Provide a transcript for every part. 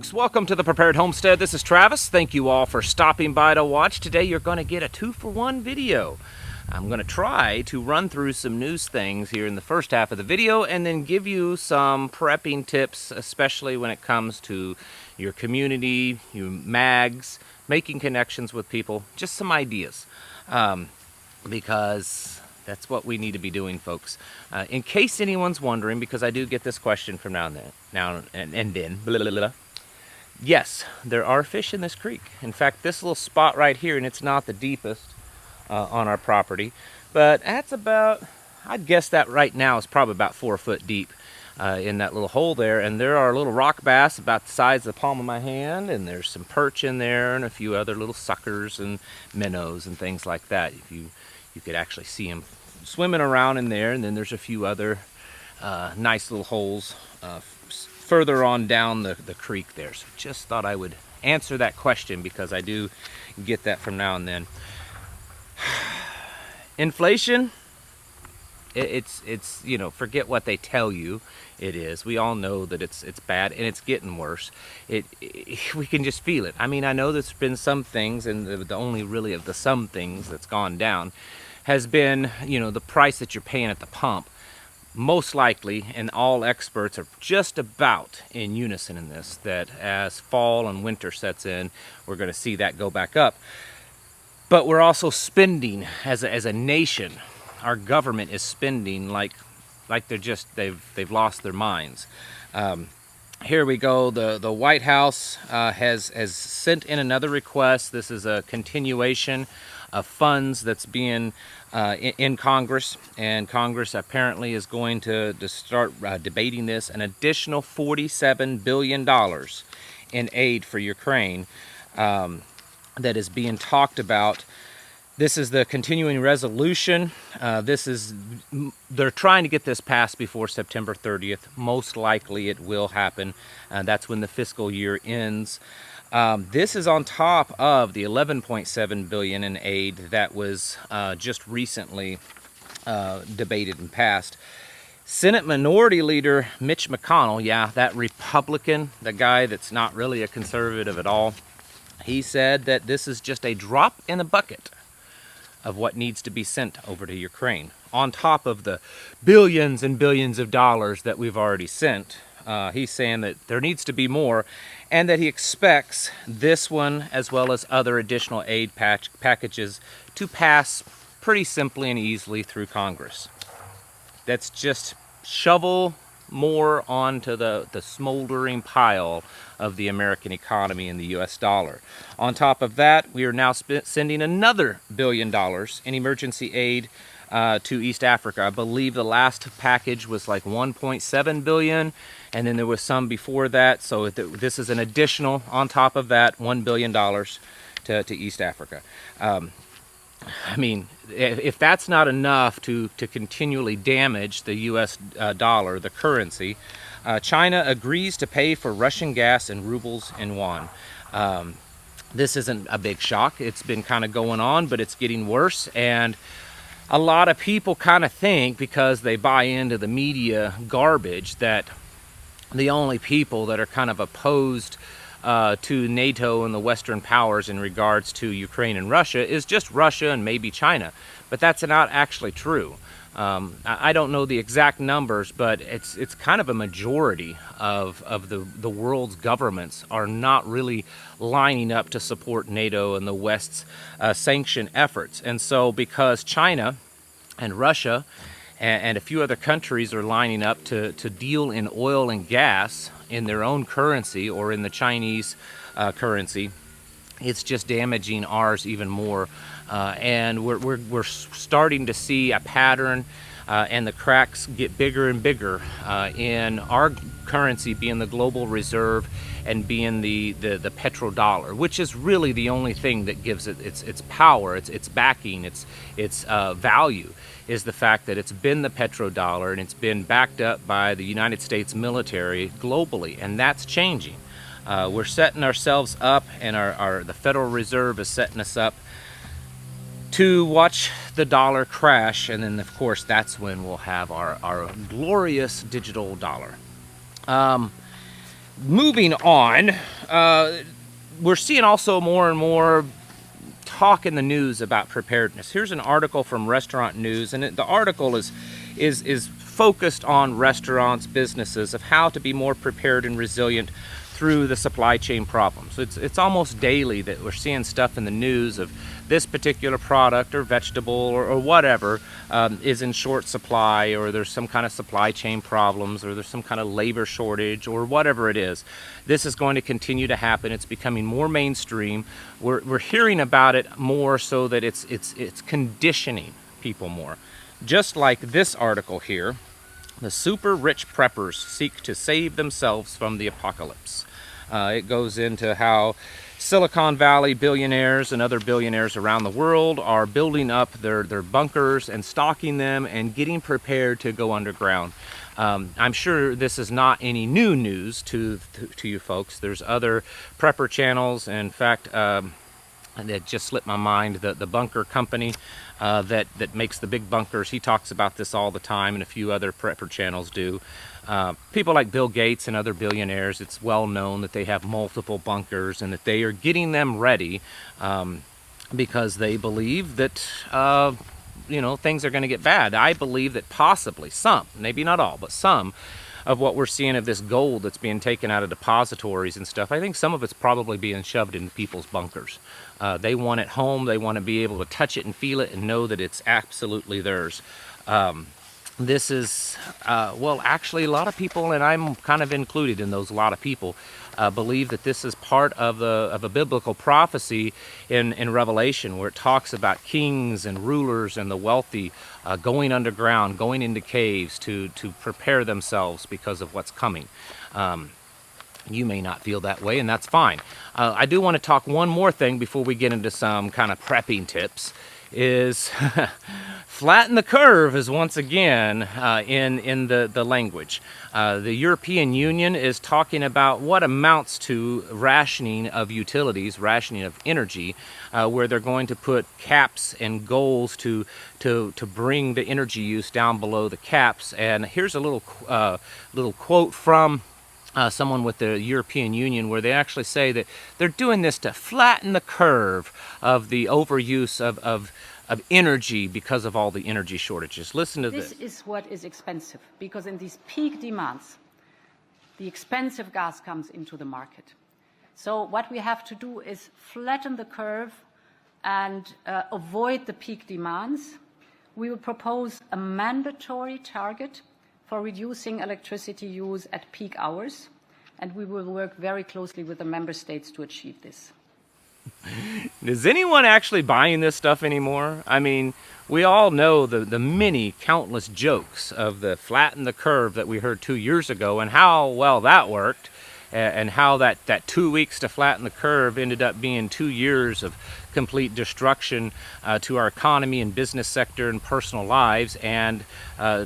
folks, welcome to the Prepared Homestead. This is Travis. Thank you all for stopping by to watch. Today you're going to get a 2-for-1 video. I'm going to try to run through some news things here in the first half of the video and then give you some prepping tips, especially when it comes to your community, your mags, making connections with people, just some ideas. Because that's what we need to be doing, folks. In case anyone's wondering, because I do get this question from now and then. Blah, blah, blah. Yes, there are fish in this creek. In fact, this little spot right here, and it's not the deepest on our property, but that's about, I'd guess that right now is probably about 4 foot deep in that little hole there. And there are little rock bass about the size of the palm of my hand, and there's some perch in there and a few other little suckers and minnows and things like that. You could actually see them swimming around in there, and then there's a few other nice little holes further on down the creek there. So just thought I would answer that question because I do get that from now and then. Inflation, it's you know, forget what they tell you it is. We all know that it's bad, and it's getting worse. We can just feel it. I mean, I know there's been some things, and the only really of the some things that's gone down has been, you know, the price that you're paying at the pump. Most likely, and all experts are just about in unison in this, that as fall and winter sets in, we're going to see that go back up. But we're also spending as a nation. Our government is spending like they've lost their minds. Here we go. The White House has sent in another request. This is a continuation of funds that's being in Congress, and Congress apparently is going to start debating this. An additional $47 billion in aid for Ukraine that is being talked about. This is the continuing resolution. They're trying to get this passed before September 30th. Most likely it will happen. That's when the fiscal year ends. This is on top of the $11.7 billion in aid that was just recently debated and passed. Senate Minority Leader Mitch McConnell, yeah, that Republican, the guy that's not really a conservative at all, he said that this is just a drop in the bucket of what needs to be sent over to Ukraine, on top of the billions and billions of dollars that we've already sent. He's saying that there needs to be more, and that he expects this one, as well as other additional aid packages, to pass pretty simply and easily through Congress. That's just shovel more onto the smoldering pile of the American economy and the US dollar. On top of that, we are now sending another $1 billion in emergency aid to East Africa. I believe the last package was like 1.7 billion, and then there was some before that. So this is an additional, on top of that, $1 billion to East Africa. I mean, if that's not enough to continually damage the US dollar, the currency, China agrees to pay for Russian gas in rubles and yuan. This isn't a big shock. It's been kind of going on, but it's getting worse. And a lot of people kind of think, because they buy into the media garbage, that the only people that are kind of opposed to NATO and the Western powers in regards to Ukraine and Russia is just Russia and maybe China. But that's not actually true. I don't know the exact numbers, but it's kind of a majority of the world's governments are not really lining up to support NATO and the West's sanction efforts. And so because China and Russia and a few other countries are lining up to deal in oil and gas in their own currency or in the Chinese currency, it's just damaging ours even more. And we're starting to see a pattern, and the cracks get bigger and bigger in our currency being the global reserve and being the petrodollar, which is really the only thing that gives it its power, its backing, its value, is the fact that it's been the petrodollar and it's been backed up by the United States military globally, and that's changing. We're setting ourselves up, and the Federal Reserve is setting us up to watch the dollar crash, and then of course that's when we'll have our glorious digital dollar. moving on, we're seeing also more and more talk in the news about preparedness. Here's an article from Restaurant News, and the article is focused on restaurants, businesses, of how to be more prepared and resilient through the supply chain problems. It's almost daily that we're seeing stuff in the news of this particular product or vegetable or whatever is in short supply, or there's some kind of supply chain problems, or there's some kind of labor shortage, or whatever it is. This is going to continue to happen. It's becoming more mainstream. We're hearing about it more, so that it's conditioning people more. Just like this article here, the super rich preppers seek to save themselves from the apocalypse. It goes into how Silicon Valley billionaires and other billionaires around the world are building up their bunkers and stocking them and getting prepared to go underground. I'm sure this is not any new news to you folks. There's other prepper channels. In fact, that just slipped my mind, the bunker company that makes the big bunkers, he talks about this all the time, and a few other prepper channels do. People like Bill Gates and other billionaires, it's well known that they have multiple bunkers and that they are getting them ready because they believe that things are going to get bad. I believe that possibly some, maybe not all, but some of what we're seeing of this gold that's being taken out of depositories and stuff, I think some of it's probably being shoved into people's bunkers. They want it home. They want to be able to touch it and feel it and know that it's absolutely theirs. This is, actually a lot of people, and I'm kind of included in those, a lot of people, believe that this is part of a biblical prophecy in Revelation, where it talks about kings and rulers and the wealthy going underground, going into caves to prepare themselves because of what's coming. You may not feel that way, and that's fine. I do want to talk one more thing before we get into some kind of prepping tips, is flatten the curve is once again in the language. The European Union is talking about what amounts to rationing of utilities, rationing of energy, where they're going to put caps and goals to bring the energy use down below the caps. And here's a little quote from someone with the European Union, where they actually say that they're doing this to flatten the curve of the overuse of energy because of all the energy shortages. Listen to this. This is what is expensive, because in these peak demands, the expensive gas comes into the market. So what we have to do is flatten the curve and avoid the peak demands. We will propose a mandatory target for reducing electricity use at peak hours, and we will work very closely with the member states to achieve this. Is anyone actually buying this stuff anymore? I mean, we all know the many countless jokes of the flatten the curve that we heard 2 years ago, and how well that worked, and how that 2 weeks to flatten the curve ended up being 2 years of complete destruction to our economy and business sector and personal lives, and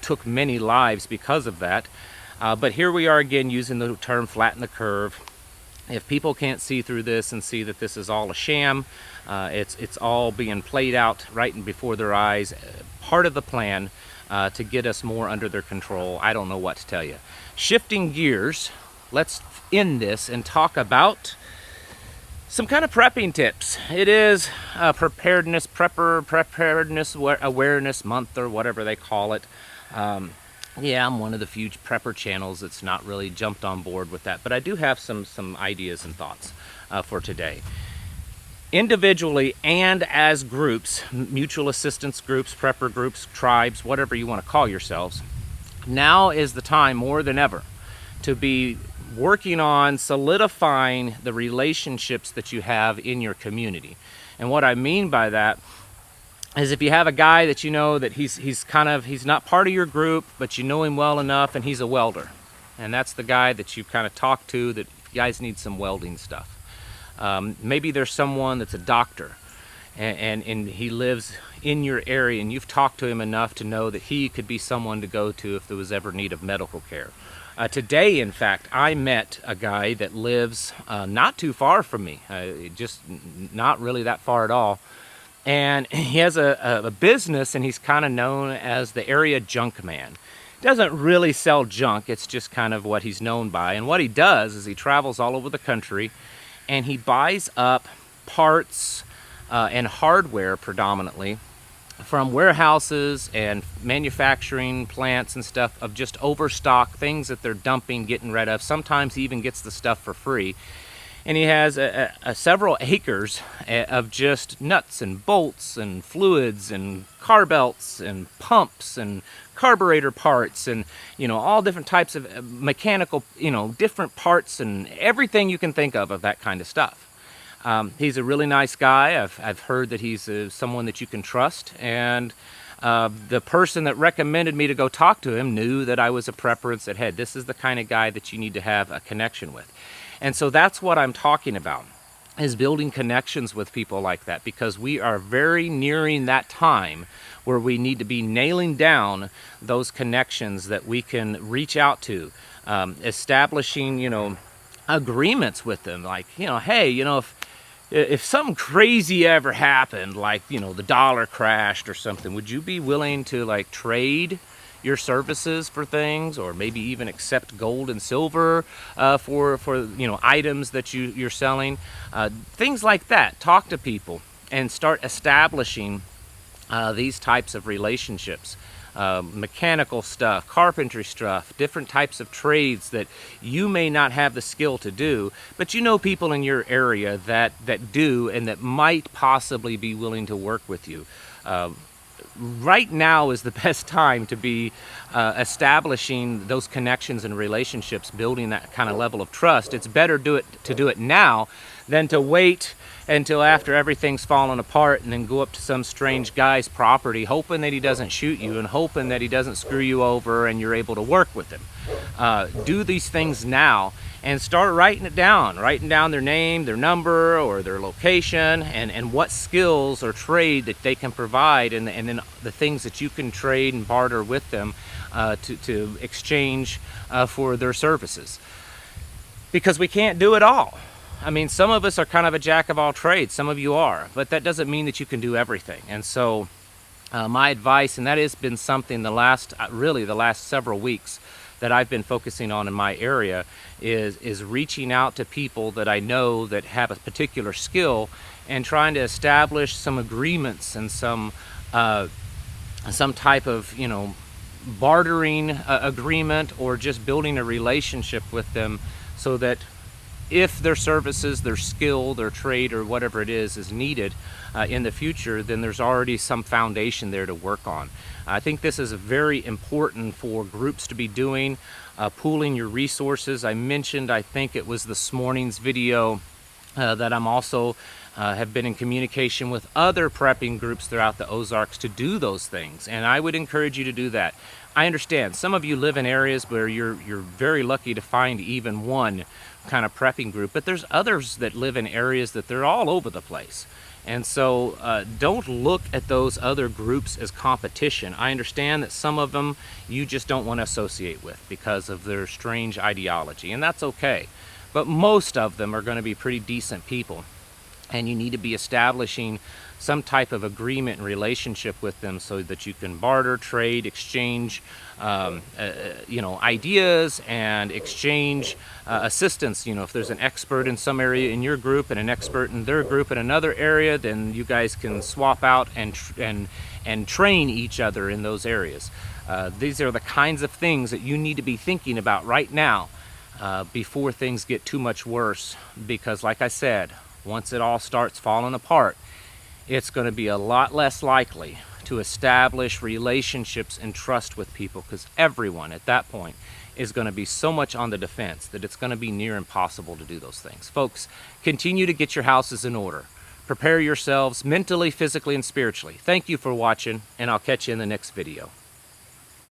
took many lives because of that. But here we are again using the term flatten the curve. If people can't see through this and see that this is all a sham, it's all being played out right before their eyes, part of the plan to get us more under their control, I don't know what to tell you. Shifting gears, let's end this and talk about some kind of prepping tips. It is preparedness awareness month, or whatever they call it. Yeah, I'm one of the few prepper channels that's not really jumped on board with that, but I do have some ideas and thoughts for today. Individually and as groups, mutual assistance groups, prepper groups, tribes, whatever you want to call yourselves, now is the time more than ever to be working on solidifying the relationships that you have in your community. And what I mean by that is, if you have a guy that you know that he's not part of your group, but you know him well enough, and he's a welder, and that's the guy that you kind of talk to, that you guys need some welding stuff. Maybe there's someone that's a doctor, and he lives in your area, and you've talked to him enough to know that he could be someone to go to if there was ever need of medical care. Today, in fact, I met a guy that lives not too far from me, just not really that far at all. And he has a business, and he's kind of known as the area junk man. doesn't really sell junk. It's just kind of what he's known by. And what he does is he travels all over the country and he buys up parts and hardware predominantly from warehouses and manufacturing plants and stuff of just overstock, things that they're dumping, getting rid of. Sometimes he even gets the stuff for free. And he has several acres of just nuts and bolts and fluids and car belts and pumps and carburetor parts and, you know, all different types of mechanical, you know, different parts and everything you can think of that kind of stuff. He's a really nice guy. I've heard that he's someone that you can trust, and the person that recommended me to go talk to him knew that I was a prepper and said, hey, this is the kind of guy that you need to have a connection with. And so that's what I'm talking about, is building connections with people like that, because we are very nearing that time where we need to be nailing down those connections that we can reach out to, establishing, you know, agreements with them, like, you know, hey, you know, if something crazy ever happened, like, you know, the dollar crashed or something, would you be willing to like trade your services for things, or maybe even accept gold and silver for you know, items that you're selling, things like that? Talk to people and start establishing these types of relationships. Mechanical stuff, carpentry stuff, different types of trades that you may not have the skill to do, but you know people in your area that do, and that might possibly be willing to work with you. Right now is the best time to be establishing those connections and relationships, building that kind of level of trust. It's better to do it now than to wait until after everything's fallen apart and then go up to some strange guy's property hoping that he doesn't shoot you and hoping that he doesn't screw you over and you're able to work with him. Do these things now and start writing down their name, their number, or their location, and what skills or trade that they can provide, and then the things that you can trade and barter with them to exchange for their services. Because we can't do it all. I mean, some of us are kind of a jack of all trades, some of you are, but that doesn't mean that you can do everything. And so my advice, and that has been something the last several weeks that I've been focusing on in my area, is reaching out to people that I know that have a particular skill and trying to establish some agreements and some type of, you know, bartering agreement, or just building a relationship with them, so that if their services, their skill, their trade, or whatever it is needed in the future, then there's already some foundation there to work on. I think this is very important for groups to be doing, pooling your resources. I mentioned, I think it was this morning's video, that I'm also have been in communication with other prepping groups throughout the Ozarks to do those things, and I would encourage you to do that. I understand some of you live in areas where you're very lucky to find even one kind of prepping group, but there's others that live in areas that they're all over the place. And so don't look at those other groups as competition. I understand that some of them you just don't want to associate with because of their strange ideology, and that's okay. But most of them are going to be pretty decent people, and you need to be establishing some type of agreement and relationship with them so that you can barter, trade, exchange, you know, ideas, and exchange assistance. You know, if there's an expert in some area in your group and an expert in their group in another area, then you guys can swap out and train each other in those areas. These are the kinds of things that you need to be thinking about right now before things get too much worse, because like I said, once it all starts falling apart, it's going to be a lot less likely to establish relationships and trust with people, because everyone at that point is going to be so much on the defense that it's going to be near impossible to do those things. Folks, continue to get your houses in order. Prepare yourselves mentally, physically, and spiritually. Thank you for watching, and I'll catch you in the next video.